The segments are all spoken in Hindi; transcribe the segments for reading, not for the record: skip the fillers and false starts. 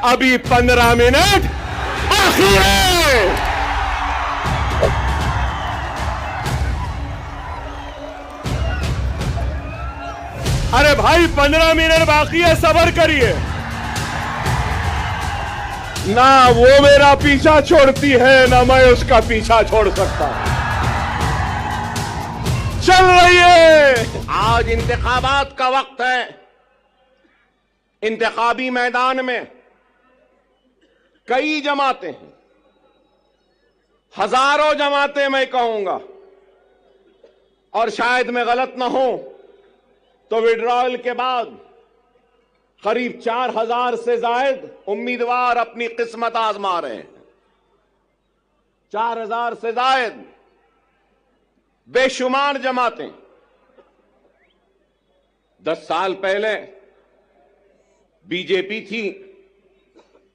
अभी 15 मिनट बाकी है। अरे भाई 15 मिनट बाकी है, सब्र करिए ना। वो मेरा पीछा छोड़ती है ना मैं उसका पीछा छोड़ सकता। चल रही है। आज इंतखाबात का वक्त है। इंतखाबी मैदान में कई जमातें हैं, हजारों जमातें मैं कहूंगा, और शायद मैं गलत ना हूं तो विड्रॉयल के बाद करीब 4000 से जायद उम्मीदवार अपनी किस्मत आजमा रहे हैं। 4000 से जायद बेशुमार जमातें। 10 साल पहले बीजेपी थी,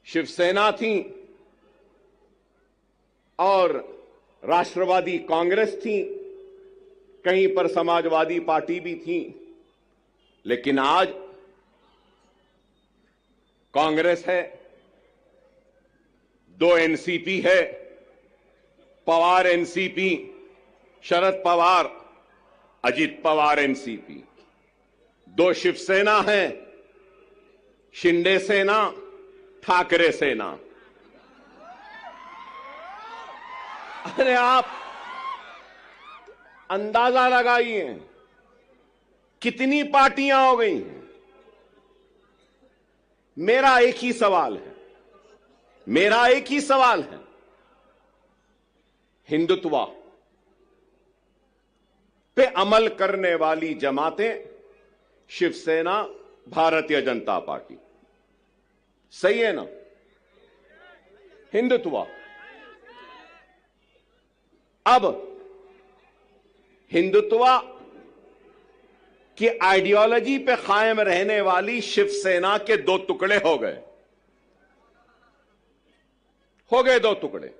शिवसेना थी और राष्ट्रवादी कांग्रेस थी, कहीं पर समाजवादी पार्टी भी थी। लेकिन आज कांग्रेस है, 2 एनसीपी है, पवार एनसीपी, शरद पवार, अजित पवार एनसीपी, 2 शिवसेना है, शिंदे सेना, ठाकरे सेना। अरे आप अंदाजा लगाइए कितनी पार्टियां हो गई हैं। मेरा एक ही सवाल है, हिंदुत्व पे अमल करने वाली जमातें शिवसेना, भारतीय जनता पार्टी, सही है ना? हिंदुत्व। अब हिंदुत्व की आइडियोलॉजी पे कायम रहने वाली शिवसेना के 2 टुकड़े हो गए 2 टुकड़े।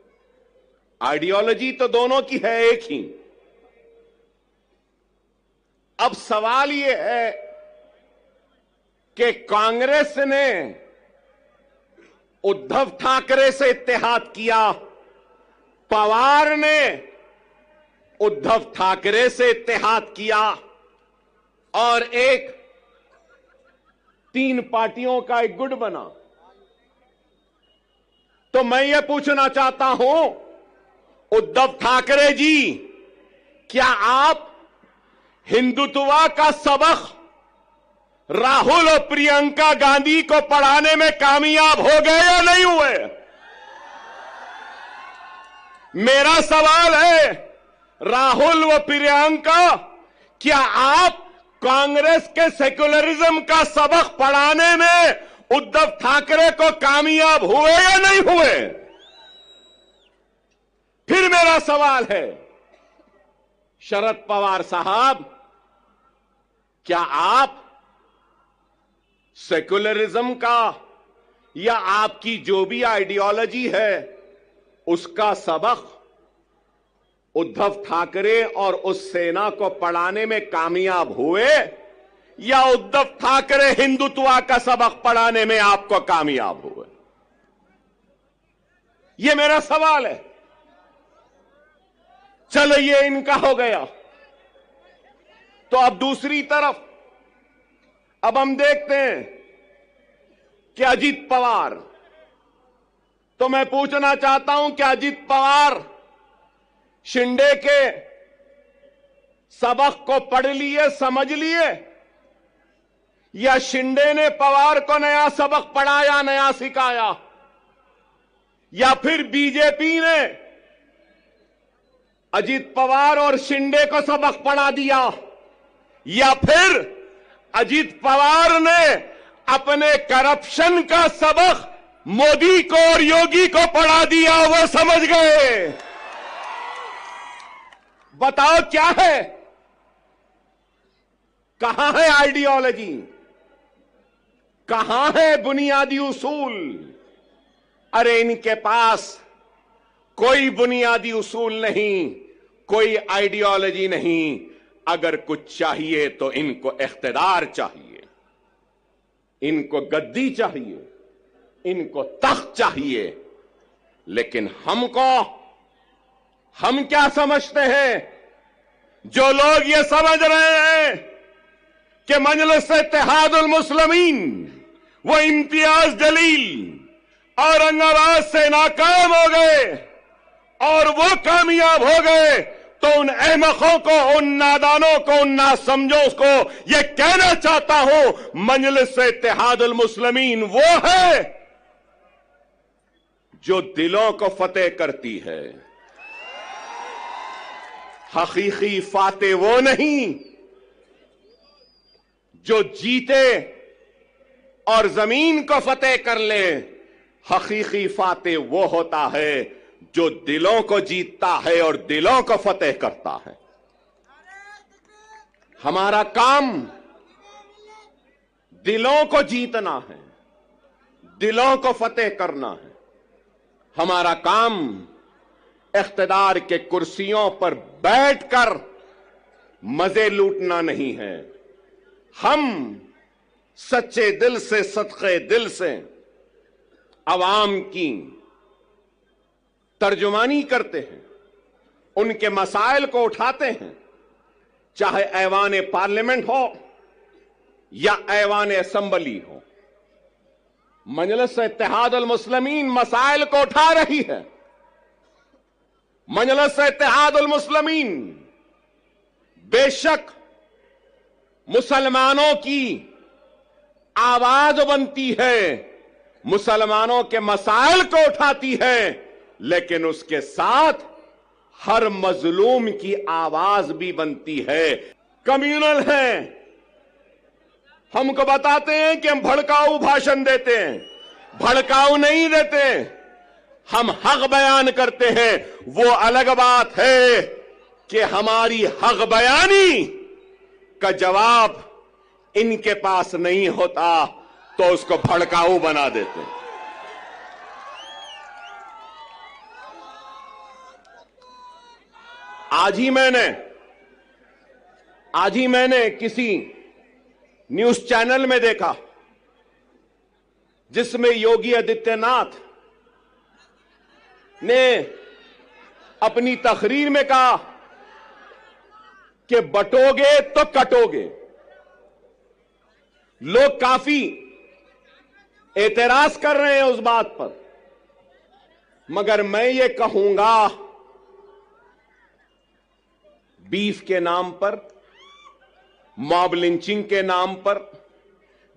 आइडियोलॉजी तो दोनों की है एक ही। अब सवाल यह है कि कांग्रेस ने उद्धव ठाकरे से इत्तेहाद किया, पवार ने उद्धव ठाकरे से इत्तेहाद किया और एक 3 पार्टियों का एक गुट बना। तो मैं ये पूछना चाहता हूं, उद्धव ठाकरे जी, क्या आप हिंदुत्व का सबक राहुल और प्रियंका गांधी को पढ़ाने में कामयाब हो गए या नहीं हुए? मेरा सवाल है, राहुल व प्रियंका, क्या आप कांग्रेस के सेक्युलरिज्म का सबक पढ़ाने में उद्धव ठाकरे को कामयाब हुए या नहीं हुए? फिर मेरा सवाल है, शरद पवार साहब, क्या आप सेक्युलरिज्म का या आपकी जो भी आइडियोलॉजी है उसका सबक उद्धव ठाकरे और उस सेना को पढ़ाने में कामयाब हुए, या उद्धव ठाकरे हिंदुत्व का सबक पढ़ाने में आपको कामयाब हुए? यह मेरा सवाल है। चलो ये इनका हो गया। तो अब दूसरी तरफ अब हम देखते हैं कि अजित पवार, तो मैं पूछना चाहता हूं कि अजित पवार शिंदे के सबक को पढ़ लिए, समझ लिए, या शिंदे ने पवार को नया सबक पढ़ाया, नया सिखाया, या फिर बीजेपी ने अजित पवार और शिंदे को सबक पढ़ा दिया, या फिर अजित पवार ने अपने करप्शन का सबक मोदी को और योगी को पढ़ा दिया, वो समझ गए। बताओ क्या है, कहां है आइडियोलॉजी, कहां है बुनियादी उसूल? अरे इनके पास कोई बुनियादी उसूल नहीं, कोई आइडियोलॉजी नहीं। अगर कुछ चाहिए तो इनको इख्तिदार चाहिए, इनको गद्दी चाहिए, इनको तख्त चाहिए, लेकिन हम क्या समझते हैं? जो लोग ये समझ रहे हैं कि मजलिस इत्तेहादुल मुस्लिमीन वो इम्तियाज जलील औरंगाबाद से नाकाम हो गए और वो कामयाब हो गए, तो उन अहमकों को, उन नादानों को, उन नासमझों को ये कहना चाहता हूं, मजलिस इत्तेहादुल मुस्लिमीन वो है जो दिलों को फतेह करती है। हकीकी फातेह वो नहीं जो जीते और जमीन को फतेह कर ले। हकीकी फातेह वो होता है जो दिलों को जीतता है और दिलों को फतेह करता है। हमारा काम दिलों को जीतना है, दिलों को फतेह करना है। हमारा काम इख्तिदार के कुर्सियों पर बैठकर मजे लूटना नहीं है। हम सच्चे दिल से, सदके दिल से अवाम की तर्जुमानी करते हैं, उनके मसाइल को उठाते हैं, चाहे ऐवान पार्लियामेंट हो या ऐवान असेंबली हो। मजलिस इत्तेहादुल मुस्लिमीन मसाइल को उठा रही है। मजलिस इत्तेहादुल मुस्लिमीन बेशक मुसलमानों की आवाज बनती है, मुसलमानों के मसाइल को उठाती है, लेकिन उसके साथ हर मजलूम की आवाज भी बनती है। कम्युनल है, हमको बताते हैं कि हम भड़काऊ भाषण देते हैं, भड़काऊ नहीं देते, हम हक बयान करते हैं। वो अलग बात है कि हमारी हक बयानी का जवाब इनके पास नहीं होता तो उसको भड़काऊ बना देते हैं। आज ही मैंने किसी न्यूज चैनल में देखा जिसमें योगी आदित्यनाथ ने अपनी तकरीर में कहा कि बटोगे तो कटोगे। लोग काफी एतराज कर रहे हैं उस बात पर, मगर मैं ये कहूंगा, बीफ के नाम पर, मॉब लिंचिंग के नाम पर,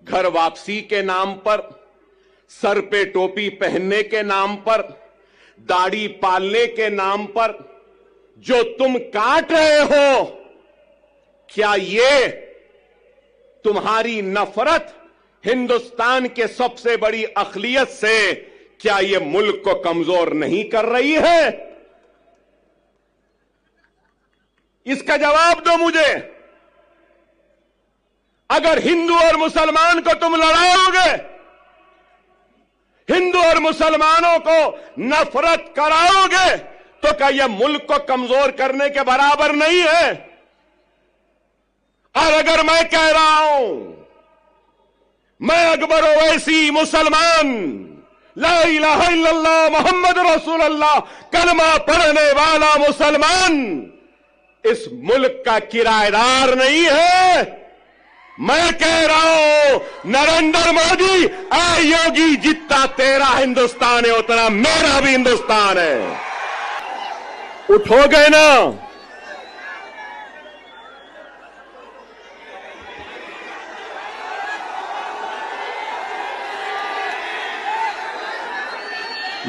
घर वापसी के नाम पर, सर पे टोपी पहनने के नाम पर, दाढ़ी पालने के नाम पर जो तुम काट रहे हो, क्या ये तुम्हारी नफरत हिंदुस्तान के सबसे बड़ी अक़लियत से, क्या ये मुल्क को कमजोर नहीं कर रही है? इसका जवाब दो मुझे। अगर हिंदू और मुसलमान को तुम लड़ाओगे, हिंदू और मुसलमानों को नफरत कराओगे, तो क्या यह मुल्क को कमजोर करने के बराबर नहीं है? और अगर मैं कह रहा हूं, मैं अकबर ओवैसी मुसलमान, ला इलाहा इल्लल्लाह मोहम्मद रसूलुल्लाह कलमा पढ़ने वाला मुसलमान, इस मुल्क का किराएदार नहीं है। मैं कह रहा हूं, नरेंद्र मोदी, ऐ योगी, जितना तेरा हिंदुस्तान है उतना मेरा भी हिंदुस्तान है। उठोगे ना?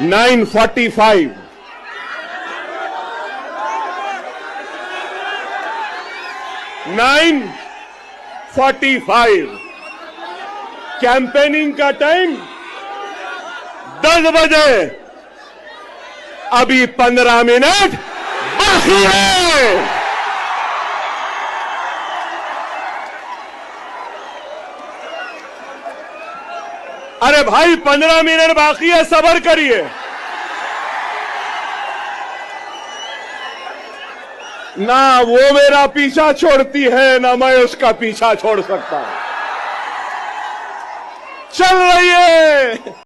(9:45) कैंपेनिंग का टाइम 10 बजे, अभी 15 मिनट बाकी है। अरे भाई 15 मिनट बाकी है, सब्र करिए। ना वो मेरा पीछा छोड़ती है, ना मैं उसका पीछा छोड़ सकता। चल रही है।